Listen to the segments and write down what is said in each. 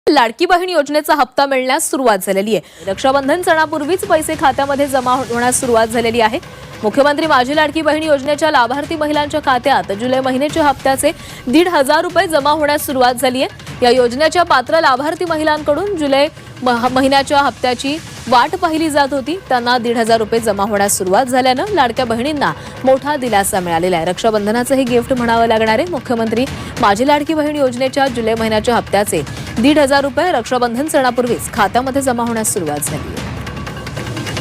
लाडकी बहीण योजनेचा हप्ता मिळण्यास सुरुवात झालेली आहे। रक्षाबंधन सणापूर्वीच पैसे खात्यामध्ये जमा होण्यास सुरुवात झालेली आहे। मुख्यमंत्री माझी लाडकी बहीण योजनेच्या लाभार्थी महिलांच्या खात्यात जुलै महिन्याच्या हप्त्याचे 1,500 रुपये जमा होण्यास सुरुवात झाली आहे। या योजनेच्या पात्र लाभार्थी महिलांकडून जुलै महिन्याच्या हप्त्याची वाट पाहिली जात होती। त्यांना 1,500 रुपये जमा होण्यास सुरुवात झाल्यानं लाडक्या बहिणींना मोठा दिलासा मिळालेला आहे। रक्षाबंधनाचं हे गिफ्ट म्हणावं लागणार आहे। मुख्यमंत्री माझी लाडकी बहीण योजनेच्या जुलै महिन्याच्या हप्त्याचे 1,500 रुपये रक्षाबंधन सणापूर्वीच खात्यामध्ये जमा होण्यास सुरुवात झाली आहे।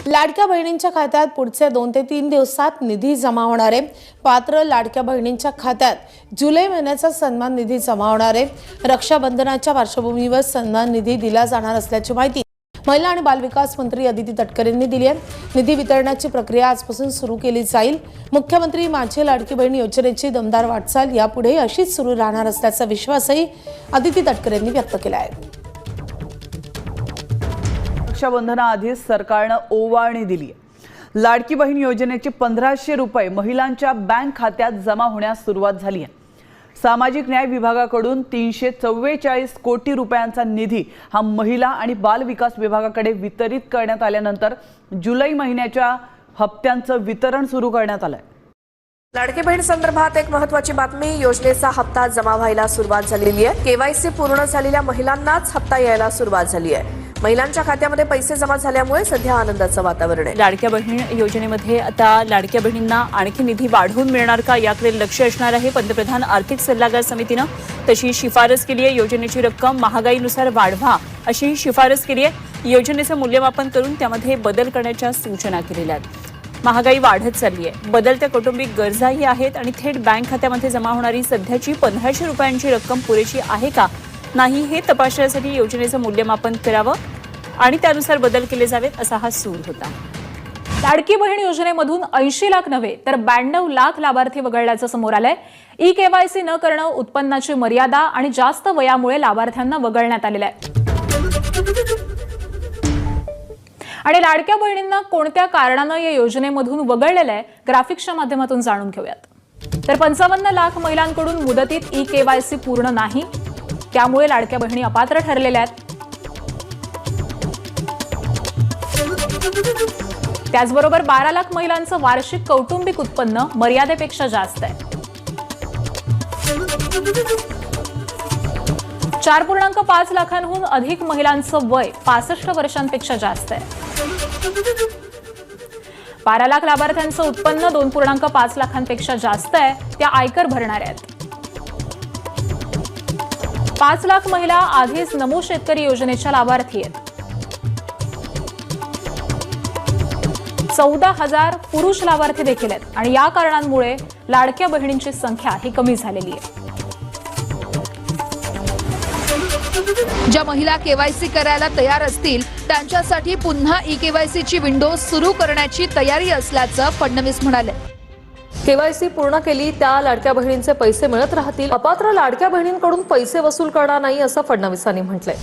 लाडक्या बहिणींच्या खात्यात पुढचे 2 ते 3 दिवसात निधी जमा होणार आहे। पात्र लाडक्या बहिणींच्या खात्यात जुलै महिन्याचा सन्मान निधी जमा होणार आहे। रक्षाबंधनाच्या पार्श्वभूमीवर सन्मान निधी दिला जाणार असल्याची माहिती महिला आणि बालविकास मंत्री अदिती तटकरे यांनी दिली आहे। निधी वितरणाची प्रक्रिया आजपासून सुरू केली जाईल। मुख्यमंत्री माझी लाडकी बहीण योजनेची दमदार वाटचाल यापुढे अशीच सुरू राहणार असल्याचा विश्वासही अदिती तटकरे यांनी व्यक्त केला आहे। रक्षाबंधनाआधी सरकारने ओवाळणी दिली आहे। लाडकी बहीण योजनेचे 1,500 रुपये महिलांच्या बँक खात्यात जमा होण्यास सुरुवात झाली आहे। सामाजिक न्याय विभागाकडून 344 कोटी रुपयांचा निधी हा महिला आणि बाल विकास विभागाकडे वितरित करण्यात आल्यानंतर जुलै महिन्याच्या हप्त्यांचं वितरण सुरू करण्यात आलंय। लाडकी बहीण संदर्भात एक महत्त्वाची बातमी, योजनेचा हप्ता जमा व्हायला सुरुवात झालेली आहे। केवायसी पूर्ण झालेल्या महिलांनाच हप्ता यायला सुरुवात झाली आहे। महिलांच्या खात्यामध्ये पैसे जमा झाल्यामुळे सध्या आनंदाचं वातावरण आहे। लाडक्या बहीण योजनेमध्ये आता लाडक्या बहिणींना आणखी निधी वाढवून मिळणार का याकडे लक्ष असणार आहे। पंतप्रधान आर्थिक सल्लागार समितीनं तशी शिफारस केली आहे। योजनेची रक्कम महागाईनुसार वाढवा अशी शिफारस केली आहे। योजनेचं मूल्यमापन करून त्यामध्ये बदल करण्याच्या सूचना केलेल्या आहेत। महागाई वाढत चालली आहे, बदलत्या कौटुंबिक गरजाही आहेत आणि थेट बँक खात्यामध्ये जमा होणारी सध्याची 1,500 रुपयांची रक्कम पुरेशी आहे का नाही हे तपासण्यासाठी योजनेचं मूल्यमापन करावं आणि त्यानुसार बदल केले जावेत असा हा सूर होता। लाडकी बहीण योजनेमधून 80 लाख नव्हे तर 92 लाख लाभार्थी वगळल्याचं समोर आलंय। ई-केवायसी न करणं, उत्पन्नाची मर्यादा आणि जास्त वयामुळे लाभार्थ्यांना वगळण्यात आलेलं आहे। आणि लाडक्या बहिणींना कोणत्या कारणानं या योजनेमधून वगळलेलं आहे ग्राफिक्सच्या माध्यमातून जाणून घेऊयात। तर 55 लाख महिलांकडून मुदतीत ई-केवायसी पूर्ण नाही, त्यामुळे लाडक्या बहिणी अपात्र ठरलेल्या आहेत। त्याचबरोबर 12 लाख महिलांचं वार्षिक कौटुंबिक उत्पन्न मर्यादेपेक्षा जास्त आहे। 4.5 लाखांहून अधिक महिलांचं वय 65 वर्षांपेक्षा जास्त आहे। 12 लाख लाभार्थ्यांचं उत्पन्न 2.5 लाखांपेक्षा जास्त आहे, त्या आयकर भरणाऱ्या आहेत। 5 लाख महिला आधीच नमो शेतकरी योजनेच्या लाभार्थी आहेत। 14,000 पुरुष लाभार्थी देखील आहेत आणि या कारणांमुळे लाडक्या बहिणींची संख्या ही कमी झालेली आहे। ज्या महिला केवायसी करायला तयार असतील त्यांच्यासाठी पुन्हा ई-केवायसीची विंडो सुरू करण्याची तयारी असल्याचं फडणवीस म्हणाले। केवायसी पूर्ण केली त्या लाडक्या बहिणींचे पैसे मिळत राहतील, अपात्र लाडक्या बहिणींकडून पैसे वसूल करणार नाही असं फडणवीसांनी म्हटलंय।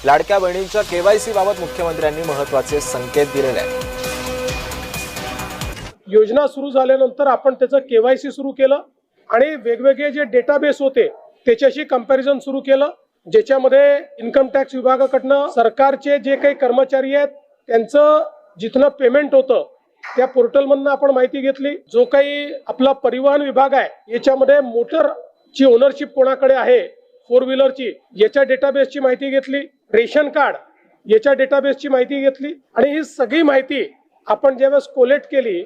लाडक्या बहिणींच्या केवायसी बाबत मुख्यमंत्र्यांनी महत्त्वाचे संकेत दिलेले आहेत। योजना सुरू झाल्यानंतर आपण त्याचं केवायसी सुरू केलं आणि वेगवेगळे जे डेटाबेस होते त्याच्याशी कंपॅरिझन सुरू केलं, ज्याच्यामध्ये इन्कम टॅक्स विभागाकडनं सरकारचे जे काही कर्मचारी आहेत त्यांचं जिथनं पेमेंट होतं त्या पोर्टलमधनं आपण माहिती घेतली। जो काही आपला परिवहन विभाग आहे याच्यामध्ये मोटरची ओनरशिप कोणाकडे आहे, 4 व्हीलरची, याच्या डेटाबेसची माहिती घेतली। रेशन कार्ड याच्या डेटाबेसची माहिती घेतली आणि ही सगळी माहिती आपण ज्यावेळेस कोलेक्ट केली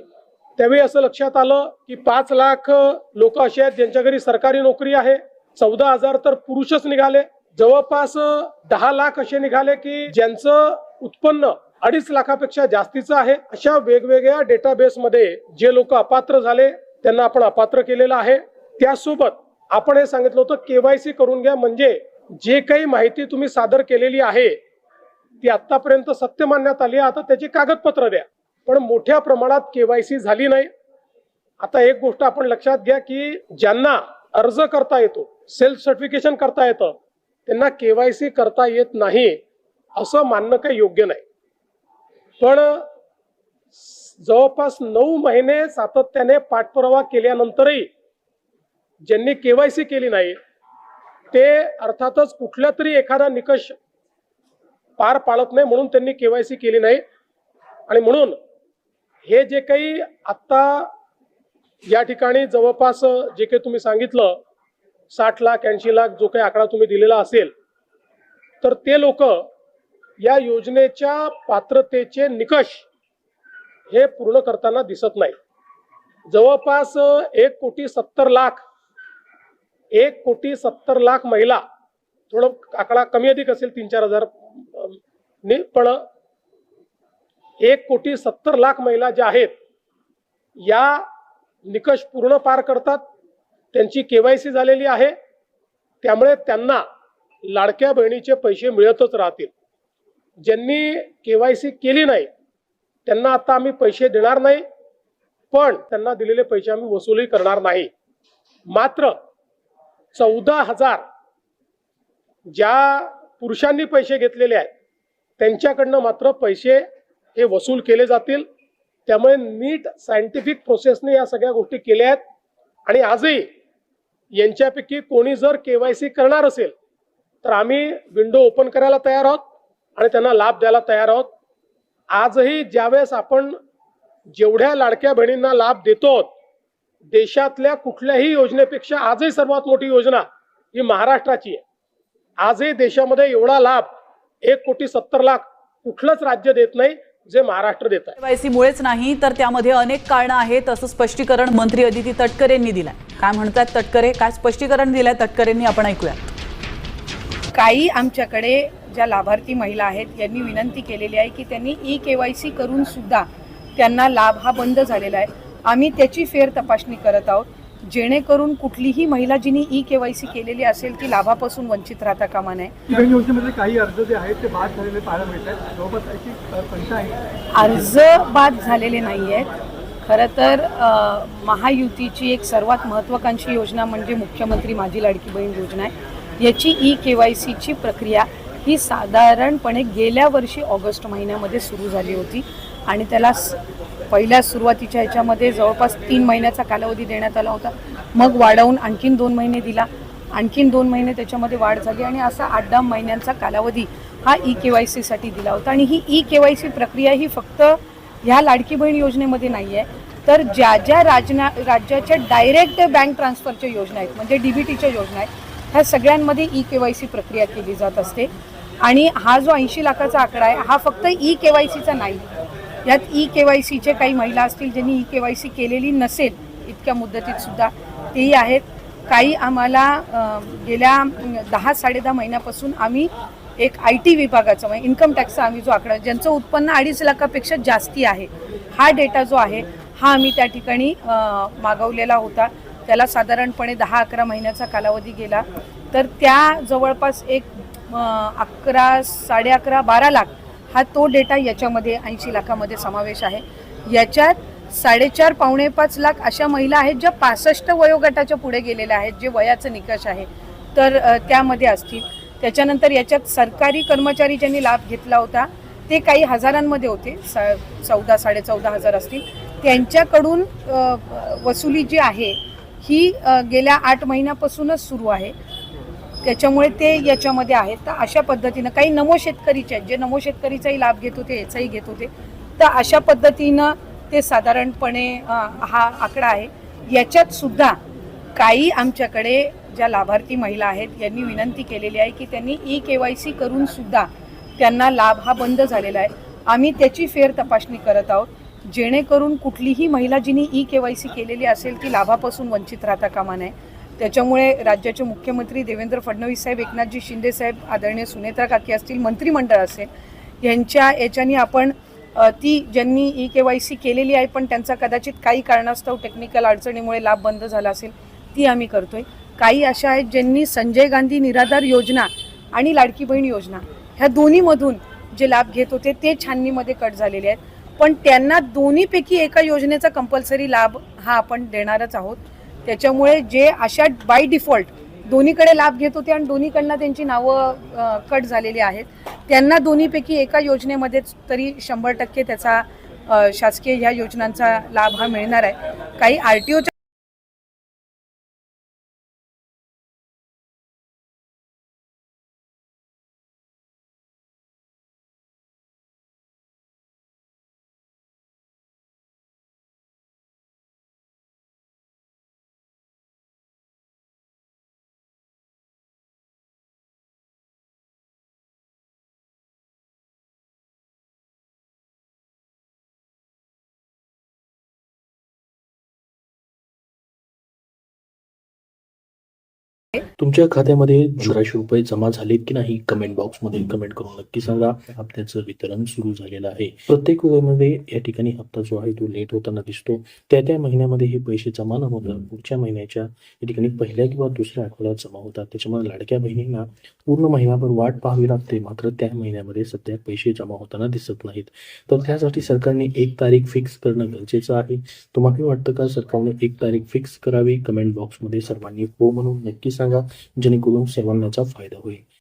त्यावेळी असं लक्षात आलं की 5 लाख लोक असे आहेत ज्यांच्या घरी सरकारी नोकरी आहे। 14,000 तर पुरुषच निघाले। जवळपास 10 लाख असे निघाले की ज्यांचं उत्पन्न 2.5 लाखापेक्षा जास्तीचं आहे। अशा वेगवेगळ्या डेटाबेसमध्ये जे लोक अपात्र झाले त्यांना आपण अपात्र केलेलं आहे। त्यासोबत आपण हे सांगितलं होतं केवायसी करून घ्या, म्हणजे जे काही माहिती तुम्ही सादर केलेली आहे ती आतापर्यंत सत्य मानण्यात आली, आता त्याची कागदपत्र द्या। पण मोठ्या प्रमाणात केवायसी झाली नाही। आता एक गोष्ट आपण लक्षात घ्या की ज्यांना अर्ज करता येतो, सेल्फ सर्टिफिकेशन करता येतं, त्यांना केवायसी करता येत नाही असं मानणं काही योग्य नाही। पण जवळपास 9 महिने सातत्याने पाठपुरावा केल्यानंतरही ज्यांनी केवायसी केली नाही ते अर्थातच कुठला तरी एखादा निकष पार पाडत नाही, म्हणून त्यांनी केवायसी केली नाही. आणि म्हणून हे जे काही आत्ता या ठिकाणी जवळपास जे काही तुम्ही सांगितलं 60 लाख 80 लाख जो काही आकडा तुम्ही दिलेला असेल, तर ते लोक या योजनेच्या पात्रतेचे निकष हे पूर्ण करताना दिसत नाही. जवळपास 1,70,00,000 लाख महिला, थोडं आकडा कमी अधिक असेल 3-4 हजार, पण 1,70,00,000 महिला ज्या आहेत या निकष पूर्ण पार करतात, त्यांची केवायसी झालेली आहे, त्यामुळे त्यांना लाडक्या बहिणीचे पैसे मिळतच राहतील. ज्यांनी केवायसी केली नाही त्यांना आता आम्ही पैसे देणार नाही, पण त्यांना दिलेले पैसे आम्ही वसूलही करणार नाही. मात्र 14,000 ज्या पुरुषांनी पैसे घेतलेले आहेत त्यांच्याकडनं मात्र पैसे हे वसूल केले जातील. त्यामुळे नीट सायंटिफिक प्रोसेसने या सगळ्या गोष्टी केल्या आहेत. आणि आजही यांच्यापैकी कोणी जर केवायसी करणार असेल तर आम्ही विंडो ओपन करायला तयार आहोत आणि त्यांना लाभ द्यायला तयार आहोत. आजही ज्यावेळेस आपण जेवढ्या लाडक्या बहिणींना लाभ देतो, देशातल्या कुठल्याही योजनेपेक्षा आजही सर्वात मोठी योजना ही महाराष्ट्राची आहे. आजही देशामध्ये एवढा लाभ 1,70,00,000 कुठलंच राज्य देत नाही जे महाराष्ट्र देत आहे. केवायसी मुळेच नाही तर त्यामध्ये अनेक कारणं आहेत असं स्पष्टीकरण मंत्री अदिती तटकरेंनी दिलंय. काय म्हणतात तटकरे, काय स्पष्टीकरण दिलंय तटकरेंनी, आपण ऐकूया. काही आमच्याकडे ज्या लाभार्थी महिला आहेत यांनी विनंती केलेली आहे की त्यांनी ई-केवायसी करून सुद्धा त्यांना लाभ हा बंद झालेला आहे. आम्ही त्याची फेर तपासणी करत आहोत, जेणेकरून कुठलीही महिला जिने ई-केवायसी केलेली असेल ती लाभापासून वंचित राहता कामा नये. योजनेमध्ये काही अर्ज जे आहेत ते बाद झालेले पाहायला मिळतात, जवळपास त्याची संख्या आहे. अर्ज बाद झालेले नाही आहेत. खरं तर महायुतीची एक सर्वात महत्त्वाकांक्षी योजना म्हणजे मुख्यमंत्री माझी लाडकी बहीण योजना आहे. याची ई-केवायसीची प्रक्रिया ही साधारणपणे गेल्या वर्षी ऑगस्ट महिन्यामध्ये सुरू झाली होती आणि त्याला पहिल्या सुरुवातीच्या ह्याच्यामध्ये जवळपास 3 महिन्याचा कालावधी देण्यात आला होता. मग वाढवून आणखीन 2 महिने दिला, आणखीन 2 महिने त्याच्यामध्ये वाढ झाली आणि असा 8-10 महिन्यांचा कालावधी हा ई-केवायसीसाठी दिला होता. आणि ही ई-केवायसी प्रक्रिया ही फक्त ह्या लाडकी बहीण योजनेमध्ये नाही आहे, तर ज्या ज्या राज्याच्या डायरेक्ट बँक ट्रान्सफरच्या योजना आहेत म्हणजे DBTच्या योजना आहेत ह्या सगळ्यांमध्ये ई-केवायसी प्रक्रिया केली जात असते. आणि हा जो 80 लाखाचा आकडा आहे हा फक्त ई-केवायसीचा नाही, यात ई-केवायसीचे काही महिला असतील ज्यांनी ई-केवायसी केलेली नसेल इतक्या मुदतीत सुद्धा तेही आहेत. काही आम्हाला गेल्या 10-10.5 महिन्यापासून आम्ही एक IT विभागाचा म्हणजे इन्कम टॅक्सचा आम्ही जो आकडा ज्यांचं उत्पन्न 2.5 लाखापेक्षा जास्ती आहे हा डेटा जो आहे हा आम्ही त्या ठिकाणी मागवलेला होता. त्याला साधारणपणे 10-11 महिन्याचा कालावधी गेला, तर त्या जवळपास एक 11, 11.5, 12 लाख हा तो डेटा याच्यामध्ये 80 लाखामध्ये समावेश आहे. याच्यात 4.5 पावणे 5 लाख अशा महिला आहेत ज्या 65 वयोगटाच्या पुढे गेलेल्या आहेत, जे वयाचं निकष आहे तर त्यामध्ये असतील. त्याच्यानंतर याच्यात सरकारी कर्मचारी ज्यांनी लाभ घेतला होता ते काही हजारांमध्ये होते, 14,000-14,500 असतील. त्यांच्याकडून वसुली जी आहे ही गेल्या 8 महिन्यापासूनच सुरू आहे, त्याच्यामुळे ते याच्यामध्ये आहेत. तर अशा पद्धतीनं काही नमो शेतकरीचे आहेत जे नमो शेतकरीचाही लाभ घेत होते, याचाही घेत होते, तर अशा पद्धतीनं ते साधारणपणे हा आकडा आहे. याच्यात सुद्धा काही आमच्याकडे ज्या लाभार्थी महिला आहेत यांनी विनंती केलेली आहे की त्यांनी ई-केवायसी करून सुद्धा त्यांना लाभ हा बंद झालेला आहे. आम्ही त्याची फेर तपासणी करत आहोत, जेणेकरून कुठलीही महिला जिने ई-केवायसी केलेली असेल ती लाभापासून वंचित राहता कामा नये. त्याच्यामुळे राज्याचे मुख्यमंत्री देवेंद्र फडणवीस साहेब, एकनाथजी शिंदे साहेब, आदरणीय सुनेत्रा काकी असतील, मंत्रिमंडळ असेल, याच्यानी आपण ती ज्यांनी ई-केवायसी केलेली आहे पण त्यांचा कदाचित काही कारणास्तव टेक्निकल अडचणीमुळे लाभ बंद झाला असेल ती आम्ही करतोय. काही अशा आहेत ज्यांनी संजय गांधी निराधार योजना आणि लाडकी बहीण योजना ह्या दोन्हीमधून जे लाभ घेत होते ते छाननीमध्ये कट झालेले आहेत, पण त्यांना दोन्हीपैकी एका योजनेचा कंपल्सरी लाभ हा आपण देणारच आहोत. त्याच्यामुळे जे अशा बाय डिफॉल्ट दोन्हीकडे लाभ घेत होते आणि दोन्हीकडनं त्यांची नावं कट झालेली आहेत त्यांना दोन्हीपैकी एका योजनेमध्येच तरी 100% त्याचा शासकीय ह्या योजनांचा लाभ हा मिळणार आहे. काही RTOच्या तुमच्या खात्यामध्ये 1500 रुपये जमा झालेत की नाही कमेंट बॉक्समध्ये कमेंट करून नक्की सांगा. हप्त्याचं वितरण सुरू झालेलं आहे. प्रत्येक वेळेमध्ये या ठिकाणी हप्ता जो आहे तो लेट होताना दिसतो. त्या महिन्यामध्ये हे पैसे जमा न होता पुढच्या महिन्याच्या या ठिकाणी पहिल्या किंवा दुसऱ्या आठवड्यात जमा होतात. त्याच्यामुळे लाडक्या बहिणींना पूर्ण महिनाभर वाट पाहावी लागते. मात्र त्या महिन्यामध्ये सध्या पैसे जमा होताना दिसत नाहीत. तर त्यासाठी सरकारने 1 तारीख फिक्स करणं गरजेचं आहे. तुम्हाला वाटतं का सरकारने 1 तारीख फिक्स करावी? कमेंट बॉक्समध्ये सर्वांनी हो म्हणून नक्की सांगा, जेणेकरून सर्वांना फायदा होईल.